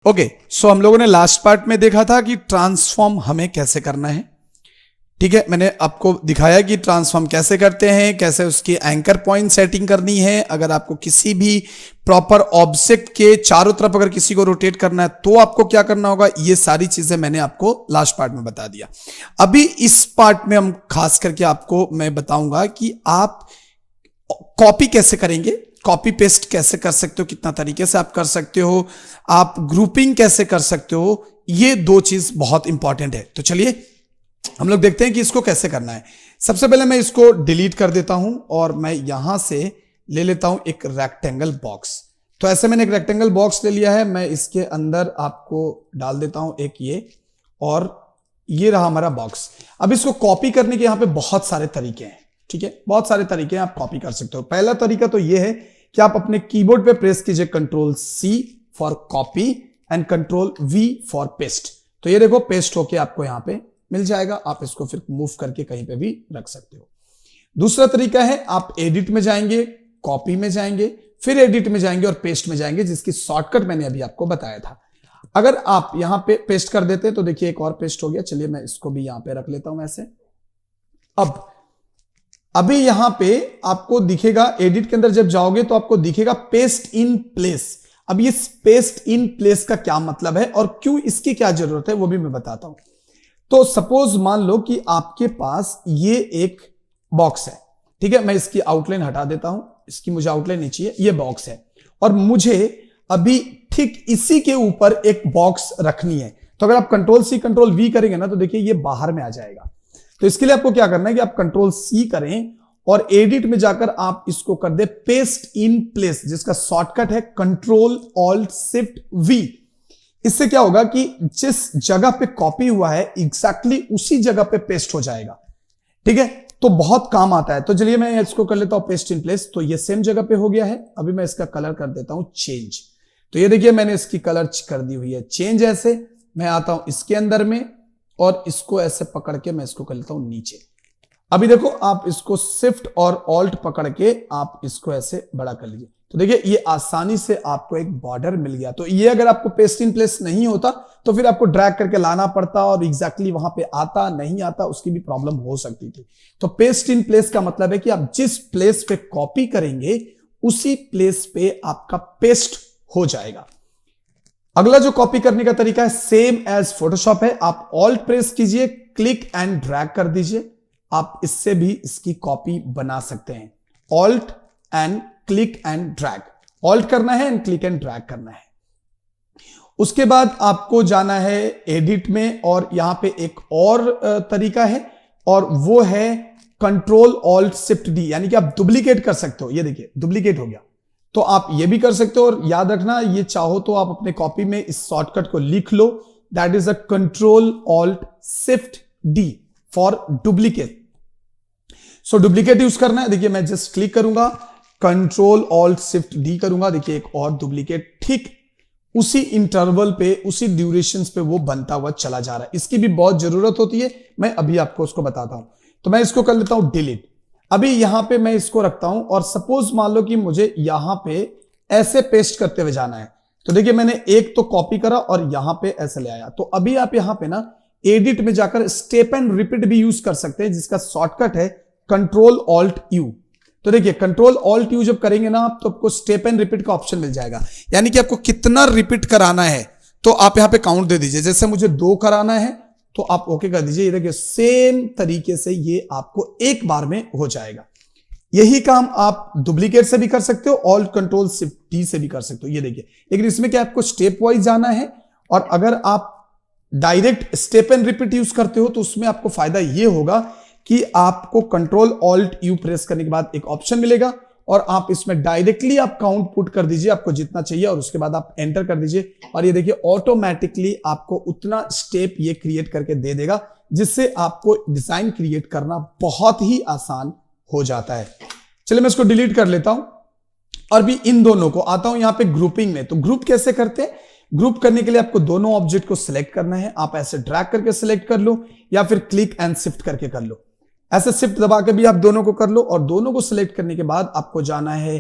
Okay, सो हम लोगों ने लास्ट पार्ट में देखा था कि ट्रांसफॉर्म हमें कैसे करना है। ठीक है, मैंने आपको दिखाया कि ट्रांसफॉर्म कैसे करते हैं, कैसे उसकी एंकर पॉइंट सेटिंग करनी है। अगर आपको किसी भी प्रॉपर ऑब्जेक्ट के चारों तरफ अगर किसी को रोटेट करना है तो आपको क्या करना होगा, ये सारी चीजें मैंने आपको लास्ट पार्ट में बता दिया। अभी इस पार्ट में हम खास करके आपको मैं बताऊंगा कि आप कॉपी कैसे करेंगे, कॉपी पेस्ट कैसे कर सकते हो, कितना तरीके से आप कर सकते हो, आप ग्रुपिंग कैसे कर सकते हो। ये दो चीज बहुत इंपॉर्टेंट है। तो चलिए हम लोग देखते हैं कि इसको कैसे करना है। सबसे पहले मैं इसको डिलीट कर देता हूं और मैं यहां से ले लेता हूं एक रेक्टेंगल बॉक्स। तो ऐसे मैंने एक रेक्टेंगल बॉक्स ले लिया है, मैं इसके अंदर आपको डाल देता हूं एक ये, और ये रहा हमारा बॉक्स। अब इसको कॉपी करने के यहां पे बहुत सारे तरीके हैं। ठीक है, बहुत सारे तरीके हैं, आप कॉपी कर सकते हो। पहला तरीका तो ये है कि आप अपने कीबोर्ड पे प्रेस कीजिए Ctrl+C for copy and Ctrl+V for paste. तो ये देखो पेस्ट होके आपको यहां पे मिल जाएगा। आप इसको फिर मूव करके कहीं पे भी रख सकते हो। दूसरा तरीका है, आप एडिट में जाएंगे, कॉपी में जाएंगे, फिर एडिट में जाएंगे और पेस्ट में जाएंगे, जिसकी शॉर्टकट मैंने अभी आपको बताया था। अगर आप यहां पे पेस्ट कर देते तो देखिए एक और पेस्ट हो गया। चलिए मैं इसको भी यहां पे रख लेता हूं ऐसे। अब अभी यहां पे आपको दिखेगा, एडिट के अंदर जब जाओगे तो आपको दिखेगा पेस्ट इन प्लेस। अब ये पेस्ट इन प्लेस का क्या मतलब है और क्यों इसकी क्या जरूरत है वो भी मैं बताता हूं। तो सपोज मान लो कि आपके पास ये एक बॉक्स है। ठीक है, मैं इसकी आउटलाइन हटा देता हूं, इसकी मुझे आउटलाइन नहीं चाहिए। ये बॉक्स है और मुझे अभी ठीक इसी के ऊपर एक बॉक्स रखनी है। तो अगर आप Ctrl+C Ctrl+V करेंगे ना तो देखिए ये बाहर में आ जाएगा। तो इसके लिए आपको क्या करना है कि आप Ctrl+C करें और एडिट में जाकर आप इसको कर दे पेस्ट इन प्लेस, जिसका शॉर्टकट है Ctrl+Alt+Shift+V। इससे क्या होगा कि जिस जगह पे कॉपी हुआ है एग्जैक्टली उसी जगह पे पेस्ट हो जाएगा। ठीक है, तो बहुत काम आता है। तो चलिए मैं इसको कर लेता हूं पेस्ट इन प्लेस। तो ये सेम जगह पे हो गया है। अभी मैं इसका कलर कर देता हूं चेंज। तो ये देखिए मैंने इसकी कलर कर दी हुई है चेंज। ऐसे मैं आता हूं इसके अंदर में और इसको ऐसे पकड़ के मैं इसको कर लेता हूं नीचे। अभी देखो आप इसको शिफ्ट और ऑल्ट पकड़ के आप इसको ऐसे बड़ा कर लीजिए। तो देखिए ये आसानी से आपको एक बॉर्डर मिल गया। तो ये अगर आपको पेस्ट इन प्लेस नहीं होता तो फिर आपको ड्रैग करके लाना पड़ता और एग्जैक्टली वहां पे आता नहीं आता, उसकी भी प्रॉब्लम हो सकती थी। तो पेस्ट इन प्लेस का मतलब है कि आप जिस प्लेस पे कॉपी करेंगे उसी प्लेस पे आपका पेस्ट हो जाएगा। अगला जो कॉपी करने का तरीका है सेम एज फोटोशॉप है। आप ऑल्ट प्रेस कीजिए, क्लिक एंड ड्रैग कर दीजिए। आप इससे भी इसकी कॉपी बना सकते हैं। Alt and click and drag, alt करना है एंड क्लिक एंड ड्रैग करना है। उसके बाद आपको जाना है एडिट में और यहां पे एक और तरीका है और वो है Ctrl+Alt+Shift+D, यानी कि आप डुप्लीकेट कर सकते हो। ये देखिए डुप्लीकेट हो गया। तो आप ये भी कर सकते हो और याद रखना ये चाहो तो आप अपने कॉपी में इस शॉर्टकट को लिख लो, that is a Ctrl+Alt+Shift+D for duplicate. So duplicate use करना है। देखिए मैं जस्ट क्लिक करूंगा, Ctrl+Alt+Shift+D करूंगा, देखिए एक और डुप्लीकेट ठीक उसी इंटरवल पे, उसी ड्यूरेशन पे वो बनता हुआ चला जा रहा है। इसकी भी बहुत जरूरत होती है, मैं अभी आपको उसको बताता हूं। तो मैं इसको कर लेता हूं डिलीट। अभी यहां पे मैं इसको रखता हूं और सपोज मान लो कि मुझे यहां पे ऐसे पेस्ट करते हुए जाना है। तो देखिए मैंने एक तो कॉपी करा और यहां पे ऐसे ले आया। तो अभी आप यहां पे ना एडिट में जाकर स्टेप एंड रिपीट भी यूज कर सकते हैं, जिसका शॉर्टकट है Ctrl+Alt+U। तो देखिए Ctrl+Alt+U जब करेंगे ना आप तो आपको स्टेप एंड रिपीट का ऑप्शन मिल जाएगा, यानी कि आपको कितना रिपीट कराना है तो आप यहां पे काउंट दे दीजिए। जैसे मुझे 2 कराना है तो आप ओके कर दीजिए। ये देखिए सेम तरीके से ये आपको एक बार में हो जाएगा। यही काम आप डुप्लीकेट से भी कर सकते हो, ऑल्ट Ctrl+Shift+D से भी कर सकते हो। ये देखिए, लेकिन इसमें क्या आपको स्टेप वाइज जाना है और अगर आप direct step and repeat use करते हो तो उसमें आपको फायदा ये होगा कि आपको Ctrl+Alt+U प्रेस करने के बाद एक ऑप्शन मिलेगा और आप इसमें डायरेक्टली आप काउंट पुट कर दीजिए आपको जितना चाहिए और उसके बाद आप एंटर कर दीजिए और ये देखिए ऑटोमेटिकली आपको उतना स्टेप ये क्रिएट करके दे देगा, जिससे आपको डिजाइन क्रिएट करना बहुत ही आसान हो जाता है। चलिए मैं इसको डिलीट कर लेता हूं और भी इन दोनों को आता हूं यहां पे ग्रुपिंग में। तो ग्रुप कैसे करते हैं? ग्रुप करने के लिए आपको दोनों ऑब्जेक्ट को सिलेक्ट करना है। आप ऐसे ड्रैग करके सिलेक्ट कर लो या फिर क्लिक एंड शिफ्ट करके कर लो। ऐसे शिफ्ट दबा के भी आप दोनों को कर लो और दोनों को सिलेक्ट करने के बाद आपको जाना है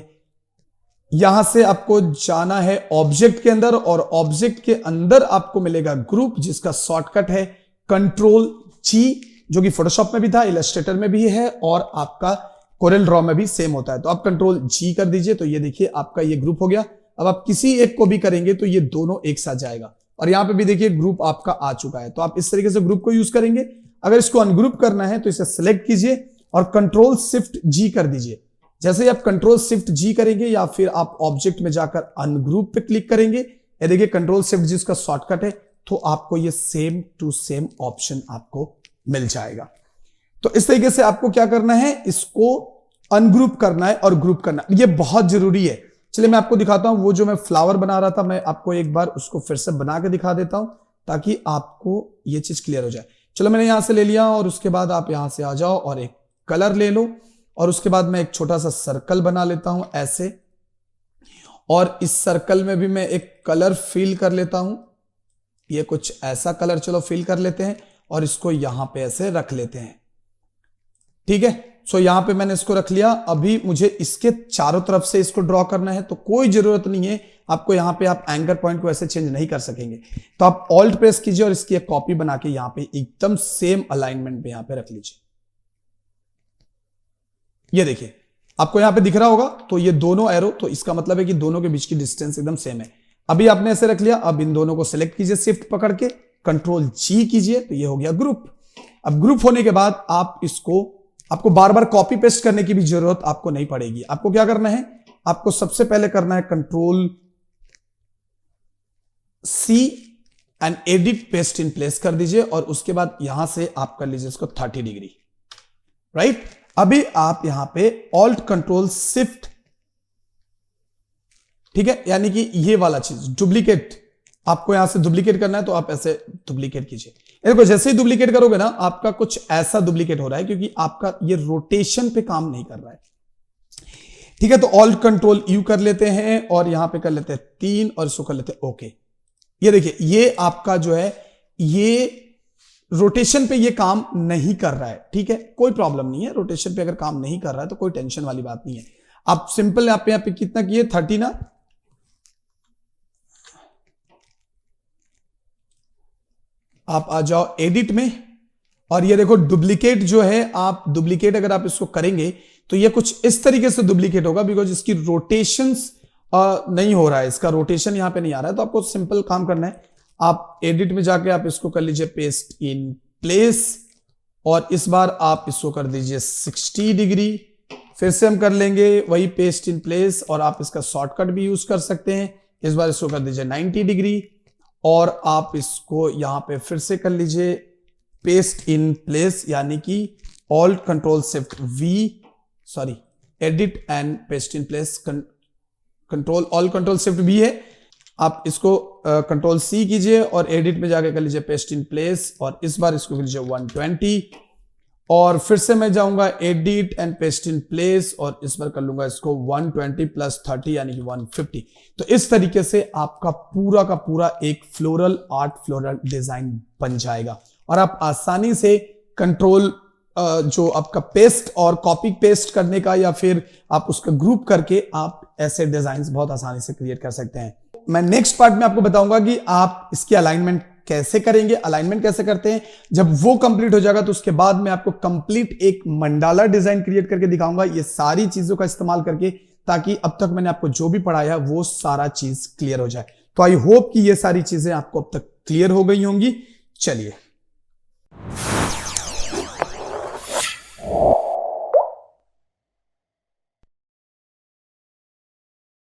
यहां से आपको जाना है ऑब्जेक्ट के अंदर, और ऑब्जेक्ट के अंदर आपको मिलेगा ग्रुप, जिसका शॉर्टकट है कंट्रोल जी, जो कि फोटोशॉप में भी था, इलस्ट्रेटर में भी है, और आपका कोरेल ड्रॉ में भी सेम होता है। तो आप कंट्रोल जी कर दीजिए, तो ये देखिए आपका ये ग्रुप हो गया। अब आप किसी एक को भी करेंगे तो ये दोनों एक साथ जाएगा, और यहां पे भी देखिए ग्रुप आपका आ चुका है। तो आप इस तरीके से ग्रुप को यूज करेंगे। अगर इसको अनग्रुप करना है तो इसे सिलेक्ट कीजिए और कंट्रोल शिफ्ट जी कर दीजिए। जैसे ही आप कंट्रोल शिफ्ट जी करेंगे या फिर आप ऑब्जेक्ट में जाकर अनग्रुप पे क्लिक करेंगे, ये देखिए कंट्रोल शिफ्ट जी उसका शॉर्टकट है, तो आपको ये सेम टू सेम ऑप्शन आपको मिल जाएगा। तो इस तरीके से आपको क्या करना है, इसको अनग्रुप करना है और ग्रुप करना है, ये बहुत जरूरी है। चलिए मैं आपको दिखाता हूं, वो जो मैं फ्लावर बना रहा था, मैं आपको एक बार उसको फिर से बना के दिखा देता हूं ताकि आपको ये चीज क्लियर हो जाए। चलो मैंने यहां से ले लिया, और उसके बाद आप यहां से आ जाओ और एक कलर ले लो, और उसके बाद मैं एक छोटा सा सर्कल बना लेता हूं ऐसे, और इस सर्कल में भी मैं एक कलर फिल कर लेता हूं, ये कुछ ऐसा कलर चलो फिल कर लेते हैं, और इसको यहां पे ऐसे रख लेते हैं। ठीक है, सो यहां पे मैंने इसको रख लिया। अभी मुझे इसके चारों तरफ से इसको ड्रॉ करना है, तो कोई जरूरत नहीं है आपको, यहां पे आप एंकर पॉइंट को ऐसे चेंज नहीं कर सकेंगे। तो आप ऑल्ट प्रेस कीजिए और इसकी एक कॉपी बना के यहां पे एकदम सेम अलाइनमेंट पे यहां पे रख लीजिए। ये देखिए आपको यहां पे दिख रहा होगा, तो ये दोनों एरो, तो इसका मतलब है कि दोनों के बीच की डिस्टेंस एकदम सेम है। अभी आपने ऐसे रख लिया, अब इन दोनों को सिलेक्ट कीजिए शिफ्ट पकड़ के, कंट्रोल जी कीजिए, तो ये हो गया ग्रुप। अब ग्रुप होने के बाद आप इसको, आपको बार बार कॉपी पेस्ट करने की भी जरूरत आपको नहीं पड़ेगी। आपको क्या करना है, आपको सबसे पहले करना है control C and edit paste in place कर दीजिए, और उसके बाद यहां से आप कर लीजिए इसको 30 डिग्री, राइट। अभी आप यहां पे ऑल्ट कंट्रोल शिफ्ट, ठीक है, यानी कि ये वाला चीज डुप्लीकेट, आपको यहां से डुप्लीकेट करना है, तो आप ऐसे डुप्लीकेट कीजिए। देखो जैसे ही डुप्लीकेट करोगे ना, आपका कुछ ऐसा डुप्लीकेट हो रहा है क्योंकि आपका ये रोटेशन पे काम नहीं कर रहा है। ठीक है, तो ऑल्ट कंट्रोल यू कर लेते हैं, और यहां पे कर लेते हैं 3, और इसको कर लेते हैं ओके। ये देखिए ये आपका जो है ये रोटेशन पे ये काम नहीं कर रहा है। ठीक है, कोई प्रॉब्लम नहीं है, रोटेशन पे अगर काम नहीं कर रहा है तो कोई टेंशन वाली बात नहीं है। आप सिंपल यहाँ पे कितना किए, 30 ना, आप आ जाओ एडिट में, और ये देखो डुप्लीकेट जो है, आप डुप्लीकेट अगर आप इसको करेंगे तो ये कुछ इस तरीके से डुप्लीकेट होगा, बिकॉज इसकी रोटेशंस नहीं हो रहा है, इसका रोटेशन यहां पे नहीं आ रहा है। तो आपको सिंपल काम करना है, आप एडिट में जाके आप इसको कर लीजिए पेस्ट इन प्लेस, और इस बार आप इसको कर दीजिए 60 डिग्री। फिर से हम कर लेंगे वही पेस्ट इन प्लेस, और आप इसका शॉर्टकट भी यूज कर सकते हैं। इस बार इसको कर दीजिए 90 डिग्री, और आप इसको यहां पे फिर से कर लीजिए पेस्ट इन प्लेस, यानी कि alt control shift we, sorry edit and paste in place, control alt control shift we है। आप इसको कंट्रोल सी कीजिए और एडिट में जाके कर लीजिए पेस्ट इन प्लेस, और इस बार इसको कर लीजिए 120, और फिर से मैं जाऊंगा edit and paste in place, और इस बार कर लूंगा इसको 120 प्लस 30 यानी कि 150। तो इस तरीके से आपका पूरा का पूरा एक फ्लोरल आर्ट, फ्लोरल डिजाइन बन जाएगा, और आप आसानी से कंट्रोल जो आपका पेस्ट और कॉपी पेस्ट करने का, या फिर आप उसका ग्रुप करके आप ऐसे डिजाइन बहुत आसानी से क्रिएट कर सकते हैं। मैं नेक्स्ट पार्ट में आपको बताऊंगा कि आप इसकी अलाइनमेंट कैसे करेंगे, अलाइनमेंट कैसे करते हैं। जब वो कंप्लीट हो जाएगा तो उसके बाद मैं आपको कंप्लीट एक मंडाला डिजाइन क्रिएट करके दिखाऊंगा, ये सारी चीजों का इस्तेमाल करके, ताकि अब तक मैंने आपको जो भी पढ़ाया वो सारा चीज क्लियर हो जाए। तो आई होप कि ये सारी चीजें आपको अब तक क्लियर हो गई होंगी। चलिए